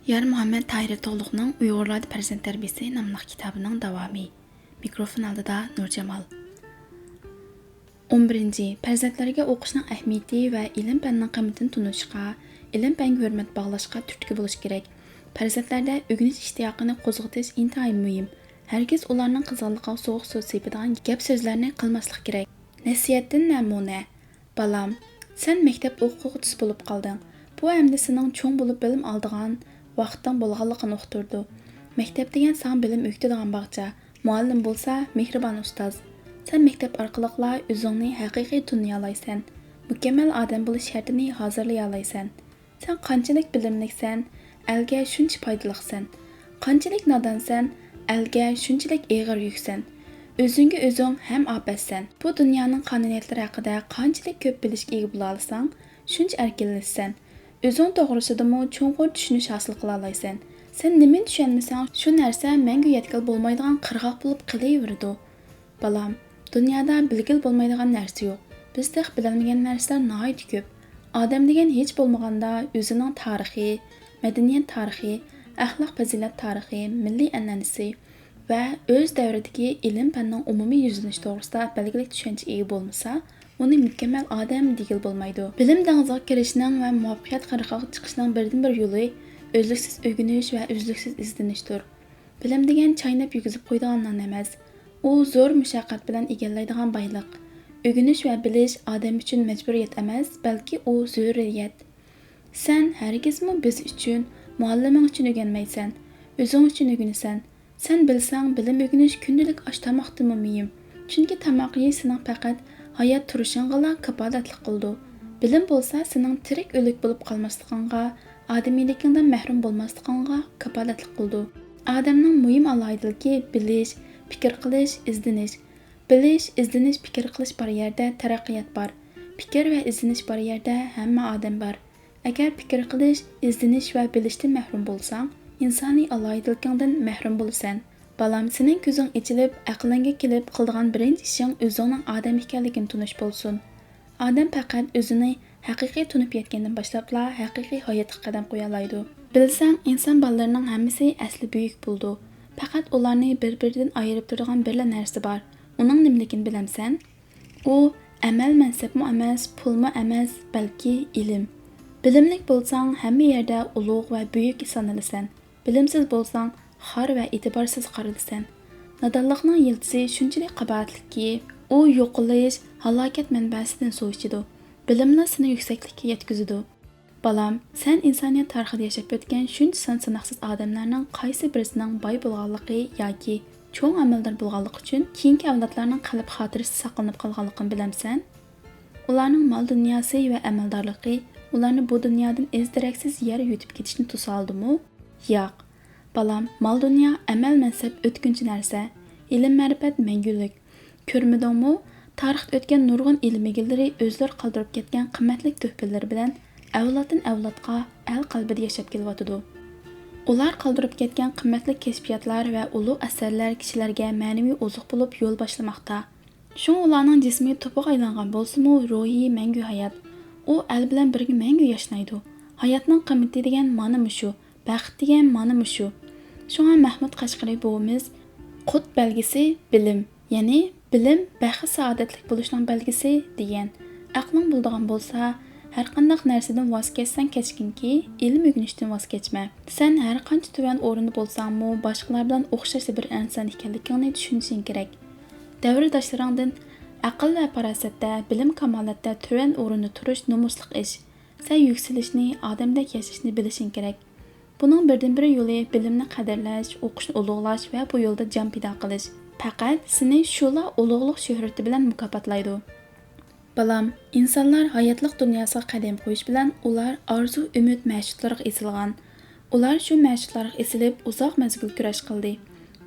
Yar Muhammed Tahir Toğluqning Uyg'urlar farzand tarbiyasi nomli kitobining davomi. Mikrofon oldida Nurjamal. 11. Farzandlarga o'qishning ahamiyati va ilm-fanning qiymatini tunishga, ilm-fanga hurmat bog'lashga turtki bo'lish kerak. Farzandlarda o'rganish ishtiyoqini qo'zg'atish intayin muhim. Hargiz ularning qizg'inligiga so'q so'z sepadigan gap so'zlarni qilmaslik kerak. Nasihatdan namuna. Balam, sen maktab o'quvchisi bo'lib qolding. Bu endi sening cho'ng bo'lib bilim oladigan vaqtdan bo'lganligini uqtirdi. Maktab degan san bilim o'qitadigan bog'cha. Muallim bo'lsa, mehribon ustoz. Sen maktab orqali o'zingni haqiqiy tuniy olaysan. Mukammal odam bo'lish shartini hozirlay olaysan. Sen qanchalik bilimliksan, elga shuncha foydalisan. Qanchalik nodonsan, elga shunchalik eg'ir yuksan. O'zingga o'zing ham ofatsan. Bu dunyoning qonuniyatlari haqida qanchalik ko'p bilishga ega bo'la olsang, shuncha erkinlashsan. O'zing to'g'risidami cho'nqur tushunish hosil qila olaysan. Sen nima tushunmasang, shu narsa menga yetkil bo'lmaydigan qirg'oq bo'lib qilaveradi. Balam, dunyoda bilgil bo'lmaydigan narsa yo'q. Bizda bilolmagan narsalar nihoyat ko'p. Odam degan hech bo'lmaganda o'zining tarixi, madaniyat tarixi, axloq fazilat tarixi, milliy an'anasi va o'z davridagi ilm-fanning umumiy yuzlanishi to'g'risida belgilik tushuncha ega bo'lmasa, uni mukammal odam degil bo'lmaydi. Bilim dengiziga kirishning va muvaffaqiyat qirg'og'iga chiqishning birdan-bir yo'li o'zliksiz o'rganish va o'zliksiz izlanishdir. Bilim degan chaynab yugizib qo'ydigan emas. U zo'r mushaqqat bilan egallaydigan boylik. O'rganish va bilish odam uchun majburiyat emas, balki u zaruriyat. Sen hargizmi biz uchun, mualliming uchun o'rganmaysan, o'zing uchun o'rganasan. Sen bilsang, bilim o'rganish kundalik osh tomoqdimi muhim. Chunki tomoq yeyish sening faqat hayot turishingga kafolatlik qildi. Bilim bo'lsa, sening tirik o'lik bo'lib qolmasligingga, odamiyligingdan mahrum bo'lmasligingga kafolatlik qildi. Odamning muhim alohidaligi bilish, fikr qilish, izdanish. Bilish, izdanish, fikr qilish bor yerda taraqqiyot bor. Fikr va izdanish bor yerda hamma odam bor. Agar fikr qilish, izdanish va bilishdan mahrum bo'lsang, insoniy alohidaligingdan mahrum bo'lasan. Balam, sening ko'zing ochilib, aqlingga kelib qildigan birinchi ishing o'zingning odam ekanligini tunish bo'lsin. Odam faqat o'zini haqiqiy tunib yetgandan boshlabla haqiqiy hayotga qadam qo'ya oladi. Bilsang, inson bolalarining hammasi asli buyuk bo'ldi. Faqat ularni bir-biridan ayirib turadigan bir narsa bor. Uning nimaligini bilamsan? U amal mansabmi emas, pulmi emas, balki ilm. Bilimlik bo'lsang, hamma yerda ulug' va buyuk sanalasan. Bilimsiz bo'lsang, xor va e'tiborsiz qaralsan. Nodonlikning yildizi shunchalik qabatlikki, u yo'qolish, halokat manbasidan suv ichidi. Bilimlar seni yuksaklikka yetkazadi. Balam, sen insoniyat tarixida yashab o'tgan shuncha son-sanoqsiz odamlarning qaysi birisining boy bo'lganligi yoki cho'ng amaldor bo'lganligi uchun keyingi avlodlarning qalb xotirasi saqlanib qolganligini bilamsan? Ularning mol dunyosi va amaldorligi ularni bu dunyodan ezdiraksiz yer yutib ketishni to'sa oldimi? Yo'q. Balam, mol dunyo, amal mansab o'tkinchi narsa. Ilm ma'rifat mangulik. Ko'rmadingmi? Tarixda o'tgan nurg'un ilm egillari o'zlari qoldirib ketgan qimmatli tuhfalar bilan avloddan avlodga el qalbida yashab kelyotdi. Ular qoldirib ketgan qimmatli kashfiyotlar va ulug' asarlar kishilarga ma'naviy oziq bo'lib yo'l boshlamoqda. Shu ularning jismi to'piq aylangan bo'lsa-mu, ruhiy mangu hayot. U el bilan birga mangu yashnaydi. Hayotning qimmati degan mana shu, baxt degan mana shu. Shunga Mahmud Qashqari buvimiz qut belgisi bilim, ya'ni bilim baxt saodatlik bo'lishning belgisi degan. Aqling bo'ladigan bo'lsa, har qanday narsadan voz kechsang kechkinki, ilm o'rganishdan voz kechma. Sen har qancha tuvan o'rinda bo'lsangmi, boshqalar bilan o'xshash bir inson ekanligingni tushunishing kerak. Davrdoshlaringdan aql va farosatda, bilim kamolatda tuvan o'rinda turish nomusliq ish. Sen yuksalishni, odamdek yashashni bilishing kerak. Buning birdan-bir yo'li bilimni qadrlash, o'qishni ulug'lash va bu yo'lda jon fido qilish. Faqat seni shula ulug'liq shuhrati bilan mukofotlaydi. Balam, insonlar hayotlik dunyosiga qadam qo'yish bilan ular orzu, umid ma'shutlariga esilgan. Ular shu ma'shutlarga esilib uzoq mazgil kurash qildi.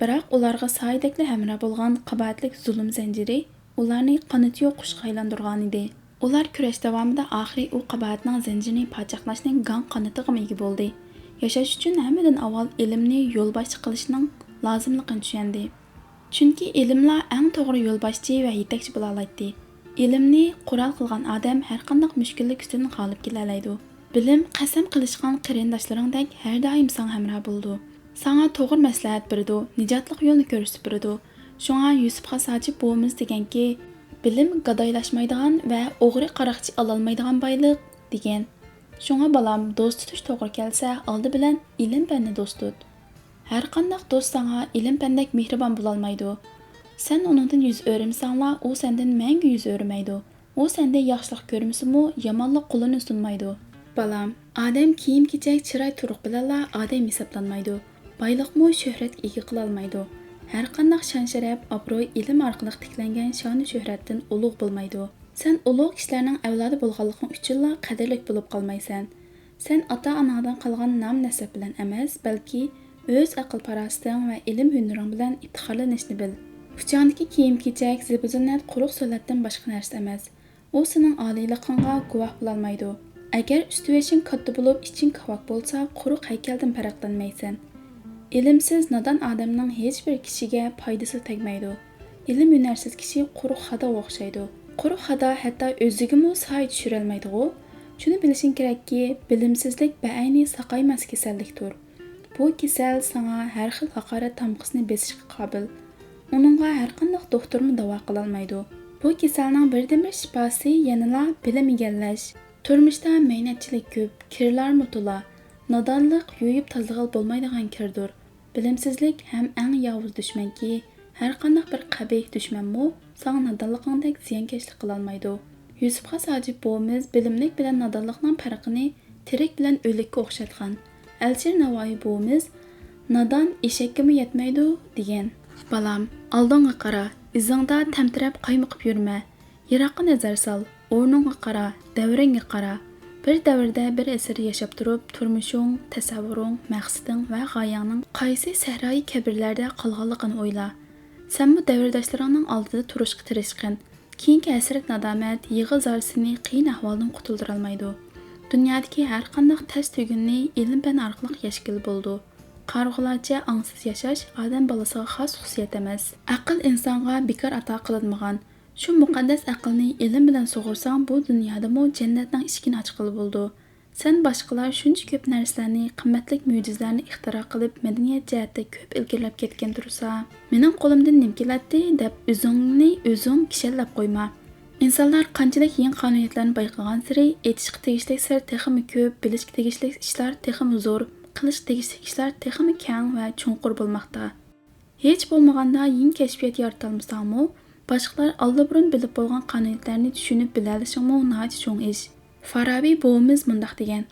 Biroq ularga soydakli hamroh bo'lgan qabatlik zulm zanjiri ularni qanoti yo'q qushga aylantirgan edi. Ular kurash davomida oxiri u qabatning zanjirini parchoqlashning gang qanotiga ega bo'ldi. Yashash uchun hammadan avval ilmni yo'lboshchi qilishning lozimligini tushundi. Chunki ilmlar eng to'g'ri yo'lboshchi va yetakchi bo'la oladi. Ilmni qurol qilgan odam har qanday mushkullik ustidan g'olib kela oladi. Bilim qasam qilishgan qarindoshlaringdek har doim sana hamroh bo'ldi. Sana to'g'ri maslahat berdi, nijotlik yo'lni ko'rsatib berdi. Shunga Yusufga Sajib buvimiz deganki, bilim gadoylashmaydigan va o'g'ri qaroqchi ololmaydigan boyliq degan. Shunga balam do'st tutish to'g'ri kelsa, oldi bilan ilm fanni do'st tut. Har qanday do'st sana ilm fandek mehribon bo'la olmaydi. Sen onundan yuz o'rimsangla, u sendan mangu yuz o'rmaydi. U sende yaxshilik ko'rmasa-mu, yomonlik qo'lini sunmaydi. Balam, odam kiyim-kechak chiroy turuq bilanla odam hisoblanmaydi. Boyliqmi shuhrat ega qila olmaydi. Har qanday shon-sharaf, obro'y ilm orqali tiklangan shon-shuhratdan ulug' bo'lmaydi. Sen ulug' kishilarning avlodi bo'lganliging uchunla qadrli bo'lib qolmaysan. Sen ota-onadan qolgan nom-nasab bilan emas, balki o'z aql-farosating va ilm hunaring bilan iftixorlanishni bil. Uchandagi kiyim-kechak, zib-ziynat quruq so'latdan boshqa narsa emas. U sening oliyligingga guvoh bo'la olmaydi. Agar usti-beshing katta bo'lib, iching kavak bo'lsa, quruq haykaldan farqlanmaysan. Ilmsiz nodon odamning hech bir kishiga foydasi tegmaydi. Ilm hunarsiz kishi quruq xado o'xshaydi. Quruq xado hatto o'zigimi soy tushira olmaydi-ku. Shuni bilishing kerakki, bilimsizlik ba'ayni saqaymas kasallikdir. Bu kasal sana har xil haqorat tamqisini besishga qobil. Uningga har qanday doktormi davo qila olmaydi. Bu kasalning birdan-bir shifosi yanala bilim egallash. Turmushda mehnatchilik ko'p, kirlar mutula. Nodonlik yo'yib tozalab bo'lmaydigan kirdir. Bilimsizlik ham eng yovuz dushmanki, har qanday bir qabih dushmanmi, sana nodonligingdek ziyonkashlik qila olmaydi. Yusufga Sajib buvimiz bilimlik bilan nodonlikning farqini tirik bilan o'likka o'xshatgan. Alisher Navoiy buvimiz nodon eshakka yetmaydi degan. Balam, oldinga qara, izingda tamtirab qaymiqib yurma. Yiroqqa nazar sol, o'rningga qara, davringga qara. Bir davrda bir asr yashab turib, turmushing, tasavvuring, maqsading va g'oyangning qaysi sahroyi kabirlarda qolganligini o'yla. Sen bu davrdoshlaringning oldida turishga tirishqin. Keyingi asrlik nadomat, yig'i-zor seni qiyin ahvoldan qutuldira olmaydi. Dunyodagi har qanday tas tugunni ilm-fan orqali yashkil bo'ldi. Qarg'ularcha angsiz yashash odam balasiga xos xususiyat emas. Aql insonga bekor ato qilinmagan. Shu muqaddas aqlni ilm bilan sug'ursang, bu dunyodami jannatning eshigini ochqili bo'ldi. Sen boshqalar shuncha ko'p narsalarni, qimmatli mo'jizalarni ixtiro qilib, madaniyat jihatda ko'p ilgirlab ketgan tursa, mening qo'limdan nima keladi deb o'zingni o'zing kishallab qo'yma. İnsanlar qanchalik yangi qonuniyatlarni bayqagan sari, etishga tegishli sir texmi ko'p, bilishga tegishli ishlar texmi zo'r, qilishga tegishli ishlar texmi keng va chunqur bo'lmoqda. Hech bo'lmaganda yangi kashfiyot yarata olmasangmi, boshqalar allburun bilib bo'lgan qonuniyatlarni tushunib bilishingmi nihoyat cho'ng ish. Farabiy buvimiz mundaq degan: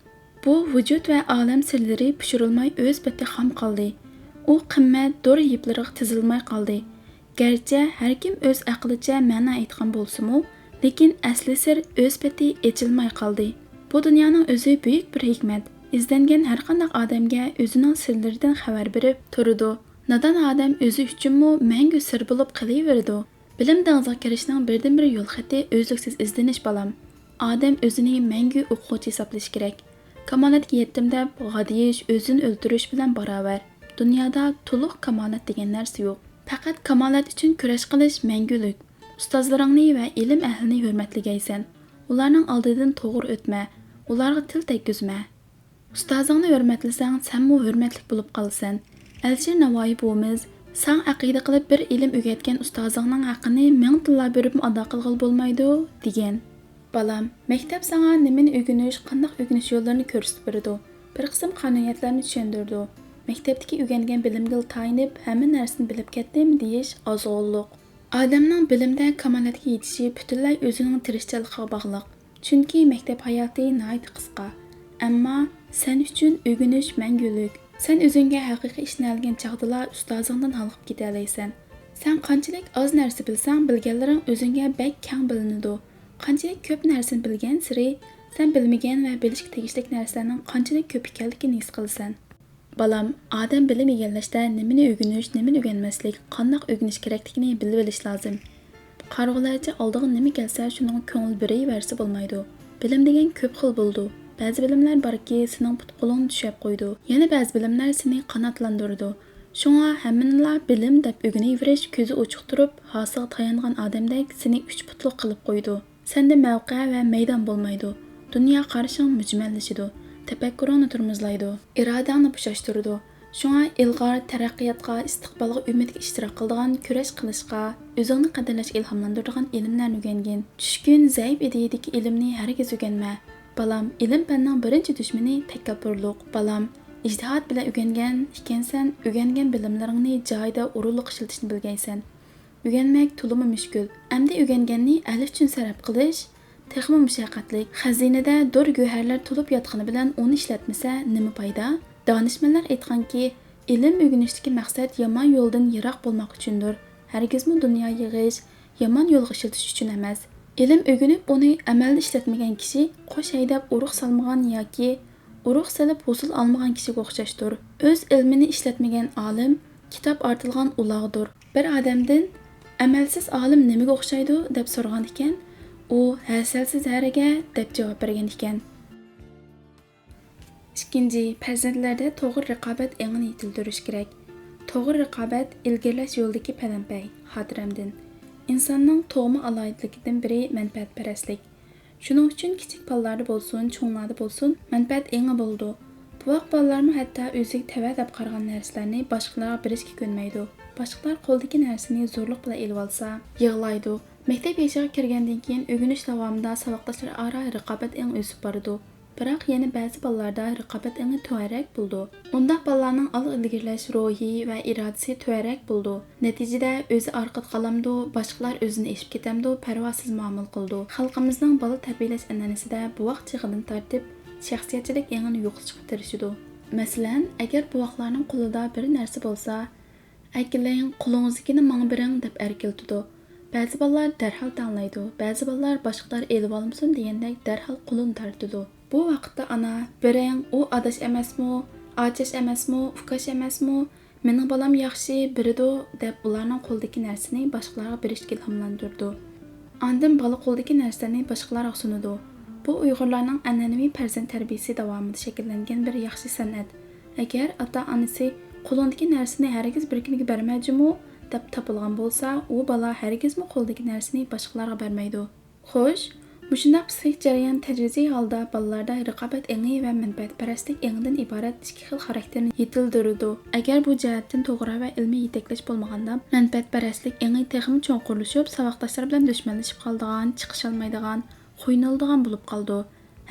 "Bu vujud va olam sirlari pishirilmay o'z beti xam qoldi. U qimmat dur yiplariga tizilmay qoldi. Garchi har kim o'z aqlicha ma'no aytgan bo'lsa-mu, lekin asli sir o'z beti echilmay qoldi. Bu dunyoning o'zi buyuk bir hikmat. İzlengen har qanday odamga o'zining sirlaridan xabar berib turadi. Nodon odam o'zi uchunmi mangu sir bo'lib qolaveradi. Bilim dengiziga kirishning birdan-bir yo'l xati o'zliksiz izlanish balam. Odam o'zini mangu o'quvchi hisoblash kerak. Kamolatga yetdim deb g'adiyish, o'zini o'ldirish bilan barobar. Dunyoda to'liq kamolat degan narsa yo'q. Faqat kamolat uchun kurash qilish mangulik. Ustozlaringni va ilm ahlini hurmatligaysan. Ularning oldidan to'g'ri o'tma. Ularga til tekkizma. Ustozingni hurmatlasang, senmi hurmatli bo'lib qolsan. Alisher Navoiy buvimiz "Sen aqida qilib bir ilm o'rgatgan ustozingning haqqini ming tilla berib ado qilg'il bo'lmaydi" degan. Balam, maktab sana nimani o'rganish, qanday o'rganish yo'llarini ko'rsatib berdi. Bir qism qonuniyatlarni tushundirdi. Maktabdagi o'rgangan bilimga tayinib, hamma narsani bilib ketdim deyish ozg'unlik. Odamning bilimda kamolatga yetishi butunlay o'zining tirishchiligiga bog'liq. Chunki maktab hayoti nihoyat qisqa. Ammo sen uchun o'rganish mangulik. Sen o'zingga haqiqiy ishni olgan chaqdala ustozingdan halqib keta olaysan. Sen qanchalik oz narsa bilsang, bilganlaring o'zingga bak keng bilinadi. Qanchalik ko'p narsani bilgan siri, sen bilmagan va bilishga tegishli narsalarning qanchalik ko'p ekanligini his qilasan. Balam, odam bilim egallashda nimani o'rganish, nimani o'rganmaslik, qanday o'rganish kerakligini bilib olish lozim. Qarg'ularcha oldiga nima kelsa, shunga ko'ngil beraversa bo'lmaydi. Bilim degan ko'p xil bo'ldi. Ba'zi bilimlar borki, sening put-qo'lingni tushab qo'ydi. Yana ba'zi bilimlar seni qanotlantirdi. Shunga hammalar bilim deb o'rganaverish ko'zi ochiq turib, hosilga tayangan odamdek seni 3 putliq qilib qo'ydi. Senda mavqe va maydon bo'lmaydi. Dünya qarışың mücməlləşidu. Təfəkkürünü turmuzlaydı. İradəni puşaşdırdı. Şuna ilğar taraqqiyatqa, istiqbalğa, ümidga iştirak qiladigan, kurash qilishqa, o'zingni qadrlash ilhomlantiradigan ilmlarni o'rgangin. Tushkun, zaif ideyadagi ilmni hargiz o'rganma. Balam, ilm fanning birinchi dushmani takabburlik. Balam, ijtihod bilan o'rgangan ekansan, o'rgangan bilimlaringni joyida o'rinliq ishlatishni bilgaysan. O'rganmak to'limi mushkul. Endi o'rganganni alif uchun sarf qilish texmi mushaqqatli. Xazinada dur go'harlar to'lib yotgani bilan uni ishlatmasa nima foyda? Danışmanlar aytganki, ilm o'rganishdagi maqsad yomon yo'ldan yiroq bo'lmoq uchundir. Hargizmi dunyo yig'ish, yomon yo'lga ishiltish uchun emas. Ilm o'rganib uni amalda ishlatmagan kishi qo'sh haydab urug' solmagan yoki urug' solib hosil olmagan kishiga o'xshashdir. O'z ilmini ishlatmagan olim kitob ortilgan ulog'dir. Bir odamdan amalsiz olim nimaga o'xshaydi deb so'ragan ekan, u hasalsiz haraga deb javob bergan ekan. İkinci, farzandlarda to'g'ri raqobat engini yetildirish kerak. To'g'ri raqobat ilgirlash yo'lidagi palampay, xotiramdan. İnsanning to'g'ma aloyidligidan biri manfaatparastlik. Shuning uchun kichik bolalarda bo'lsin, cho'nglarda bo'lsin, manfaat engi bo'ldi. Bu vaqt bolalarmi hatto o'ziga tava deb qaragan narsalarni boshqalarga berishga ko'nmaydi. Boshqalar qo'ldagi narsani zo'rlik bilan elib olsa, yig'laydi. Maktab yoshiga kirgandan keyin o'rganish davomida saboqdoshlar aro raqobat eng o'sib boradi. Biroq yana ba'zi bolalarda raqobat engi tuarak bo'ldi. Undaq bolalarning ilgirlash ruhi va irodasi tuarak bo'ldi. Natijada o'zi orqada qolamdi, boshqalar o'zini eshib ketamdi, parvosiz muomala qildi. Xalqimizning bola tarbiyalash an'anasida bu vaqt chig'idan tortib shaxsiyatchilik engini yo'qotishga tirishadi. Masalan, agar bu vaqtlarning qo'lida bir narsa bo'lsa, "Akilang, qo'lingizdagini menga bering" deb erkiltidi. Ba'zi bolalar darhol tanlaydi, ba'zi bolalar boshqalar elib olmasin degandek darhol qo'lini tortadi. Bu vaqtda ana, "Bering, u adash emasmi, ochash emasmi, ukash emasmi, mening bolam yaxshi biridu" deb ularning qo'ldagi narsani boshqalarga berishga ilhomlantirdi. Ondan bola qo'ldagi narsani boshqalarga sunadi. Bu Uyg'urlarning an'anaviy farzand tarbiyasi davomida shakllangan bir yaxshi san'at. Agar ota-onasi qo'lindagi narsani hargiz bir kimga bermaydimu deb topilgan bo'lsa, u bola hargizmi qo'ldagi narsani boshqalarga bermaydi. Xo'sh, mushundaq psixik jarayon tajriziy holda bolalarda raqobat engi va manfaatparastlik engidan iborat ikki xil xarakterni yetildirdi. Agar bu jihatdan to'g'ri va ilmiy yetaklash bo'lmaganda, manfaatparastlik engi texmi cho'nqurlashib, saboqdoshlar bilan dushmanlashib qoldigan, chiqisholmaydigan, qo'ynildigan bo'lib qoldi.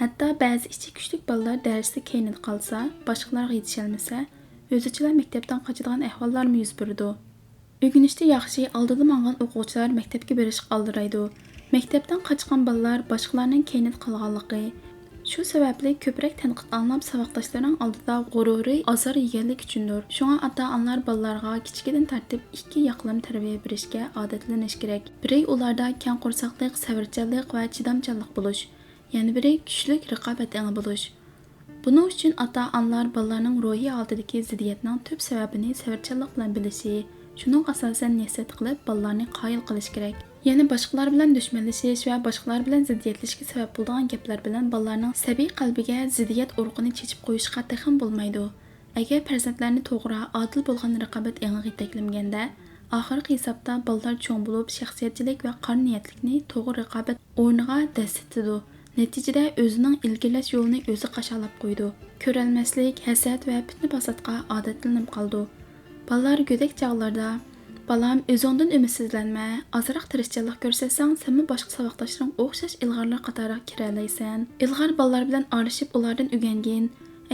Hatto ba'zi ichki kuchlik bolalar darsda keynida qolsa, boshqalarga yetisholmasa, o'zichilar maktabdan qochadigan ahvollarmi yuz berdi. O'rganishda yaxshi oldida mangan o'quvchilar maktabga berishga oldiraydi. Maktabdan qochgan bolalar boshqalarning keynida qolganligi. Shu sababli ko'proq tanqid anglab saboqdoshlarining oldida g'ururi azor yeganlik uchundir. Shunga ota-onalar bolalarga kichkidan tartib ikki yoqlama tarbiya berishga odatlanish kerak. Biri ularda keng qo'rsaqlik, sabrchanlik va chidamchanlik bo'lish, yana biri kuchlik raqobat engi bo'lish. Buning uchun ota-onalar bolalarning ruhiy holatidagi ziddiyatning tub sababini sabrchanlik bilan bilishi, shuning asosan nasihat qilib bolalarni qoyil qilish kerak. Yana boshqalar bilan dushmanlashish va boshqalar bilan ziddiyatlashga sabab bo'lgan gaplar bilan bolalarning sabiy qalbiga ziddiyat urug'ini chechib qo'yishga texim bo'lmaydi. Agar farzandlarni to'g'ri, odil bo'lgan raqobat engiga yetaklamaganda, oxirgi hisobda bolalar cho'ng bo'lib, shaxsiyatchilik va qor niyatlikni to'g'ri raqobat o'rniga dasitdi. Natijada o'zining ilgirlash yo'lini o'zi qashqalab qo'ydi. Ko'ralmaslik, hasad va fitna fasodga odatlanib qoldi. Bolalar go'dak chog'larda "Balam, o'zingdan umidsizlanma, ozroq tirishchilik ko'rsatsang, senmi boshqa saboqdoshlaring o'xshash ilg'orlar qatoriga kira olaysan. Ilg'or bolalar bilan aralashib ulardan o'rgangin.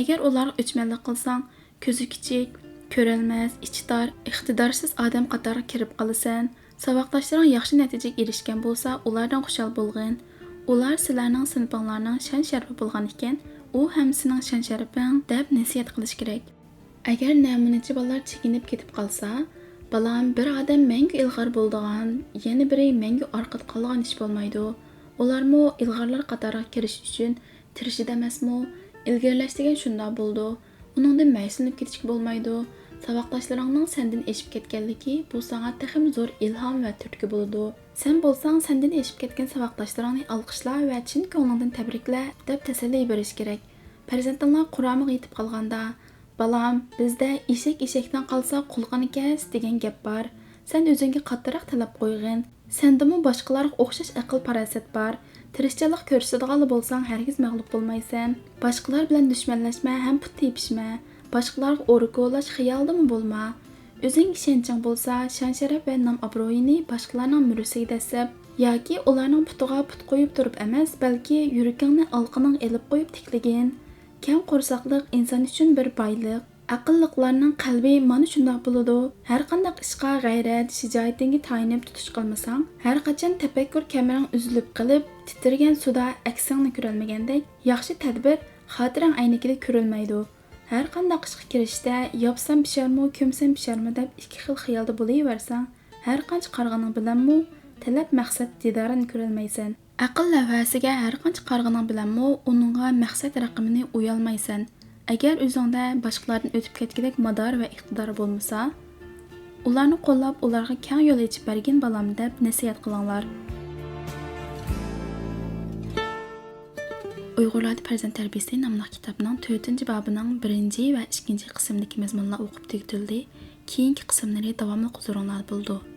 Agar ularga o'chmanlik qilsang, ko'zi kichik, ko'ralmas, ichi tor, iqtidorsiz odam qatoriga kirib qolasan. Saboqdoshlaring yaxshi natijaga erishgan bo'lsa, ulardan xushal bo'lgin. Ular sizlarning sinfinglarning shon-sharafi bo'lgan ekan, u ham sening shon-sharafing" deb nasihat qilish kerak. Agar namunachi bolalar chekinib ketib qolsa, "Balam, bir odam mangu ilg'or bo'ldigan, yana biri mangu orqada qolgan ish bo'lmaydi. Ularmi ilg'orlar qatoriga kirish uchun tirishida emasmi? Ilgirlash degan shunday bo'ldi. Uningdan maysinib ketishga bo'lmaydi. Saboqdoshlaringning sendan eshib ketganligi bu senga texim zo'r ilhom va turtki bo'ladi. Sen bo'lsang, sendan eshib ketgan saboqdoshlaringni olqishla va chin ko'nglingdan tabrikla" deb tasalli berish kerak. Farzandinglar Qur'onga yetib qolganda, "Balam, bizda eshakdan qolsa qulqini kes" degan gap bor. Sen o'zingga qattiqroq talab qo'ygin. Sendimi boshqalarga o'xshash aql farosat bor. Tirishçanlıq ko'rsatadigan bo'lsang, hargiz mag'lub bo'lmaysan. Boshqalar bilan dushmanlashma, ham put tepishma. Boshqalarga o'rgolash xiyolidami bo'lma. O'zing ishonching bo'lsa, shon-sharaf va nom-obro'yini boshqalarning murisiga dasab yoki ularning putiga put qo'yib turib emas, balki yurakingni alqining elib qo'yib tiklagin. Kam qo'rsaqliq inson uchun bir boyliq. Aqlliqlarning qalbi mana shunday bo'ladi. Har qanday ishqa g'ayrat, shijoatingga tayinib tutish qilmasang, har qachon tafakkur kamaring uzilib qilib, titirgan suda aksingni ko'rolmagandek, yaxshi tadbir xotirang aynigida ko'rilmaydi. Har qanday ishga kirishda yopsam pisharmi, ko'msam pisharmi deb ikki xil xiyolda bo'laversang, har qancha qarg'aning bilanmi talab maqsad didorini ko'rolmaysan. Aql lavhasiga har qancha qarg'aning bilanmi uningga maqsad raqamini uyolmaysan. Agar o'zingda boshqalardan o'tib ketgidek mador va iqtidor bo'lmasa, ularni qo'llab, ularga keng yo'l ochib bergin balam deb nasihat qilinglar. Uyg'urlar farzand tarbiyasi nomli kitobning 4-bobining 1 va 2 qismidagi mazmunlar o'qib tugatildi. Keyingi qismlari davomli huzuringizda bo'ldi.